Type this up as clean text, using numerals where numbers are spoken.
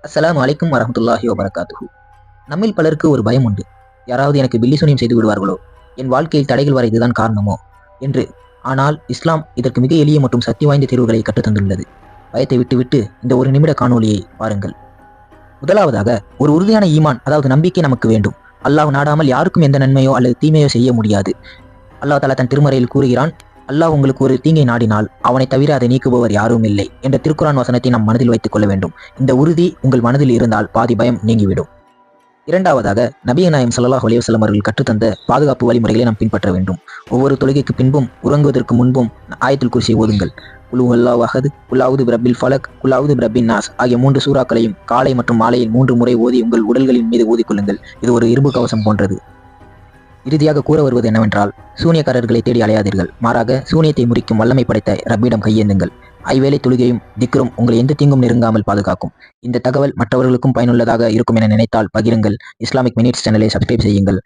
அஸ்ஸலாமு அலைக்கும் வரஹ்மத்துல்லாஹி வபரகாத்துஹு. நம்மில் பலருக்கு ஒரு பயம் உண்டு. யாராவது எனக்கு பில்லி சூனியம் செய்து விடுவார்களோ, என் வாழ்க்கையில் தடைகள் வர இதுதான் காரணமோ என்று. ஆனால் இஸ்லாம் இதற்கு மிக எளிய மற்றும் சக்தி வாய்ந்த தீர்வுகளை கற்றுத்தந்துள்ளது. பயத்தை விட்டுவிட்டு இந்த ஒரு நிமிட காணொளியை பாருங்கள். முதலாவதாக, ஒரு உறுதியான ஈமான், அதாவது நம்பிக்கை நமக்கு வேண்டும். அல்லாஹ் நாடாமல் யாருக்கும் எந்த நன்மையோ அல்லது தீமையோ செய்ய முடியாது. அல்லாஹ் தஆலா தன் திருமறையில் கூறுகிறான், அல்லாஹ் உங்களுக்கு ஒரு தீங்கை நாடினால் அவனை தவிர அதை நீக்குபவர் யாரும் இல்லை என்ற திருக்குரான் வசனத்தை நாம் மனதில் வைத்துக் கொள்ள வேண்டும். இந்த உறுதி உங்கள் மனதில் இருந்தால் பாதி பயம் நீங்கிவிடும். இரண்டாவதாக, நபிகள் நாயகம் ஸல்லல்லாஹு அலைஹி வஸல்லம் அவர்கள் கற்றுத்தந்த பாதுகாப்பு வழிமுறைகளை நாம் பின்பற்ற வேண்டும். ஒவ்வொரு தொழுகைக்கு பின்பும் உறங்குவதற்கு முன்பும் ஆயத்துல் குர்சியை ஓதுங்கள். குல் ஹுவல்லாஹு அஹத், குல் அஊது பிரப்பில் ஃபலக், குல் அஊது பிரப்பின் நாஸ் ஆகிய 3 சூறாக்களையும் காலை மற்றும் மாலையில் 3 முறை ஓதி உங்கள் உடல்களின் மீது ஓதிக்கொள்ளுங்கள். இது ஒரு இரும்பு கவசம் போன்றது. இறுதியாக கூற வருவது என்னவென்றால், சூனியக்காரர்களை தேடி அலையாதீர்கள். மாறாக சூனியத்தை முறிக்கும் வல்லமை படைத்த ரப்பிடம் கையேந்துங்கள். ஐவேளை தொழுகையும் திக்ரும் உங்களை எந்த தீங்கும் நெருங்காமல் பாதுகாக்கும். இந்த தகவல் மற்றவர்களுக்கும் பயனுள்ளதாக இருக்கும் என நினைத்தால் பகிருங்கள். இஸ்லாமிக் மினிட்ஸ் சேனலை சப்ஸ்கிரைப் செய்யுங்கள்.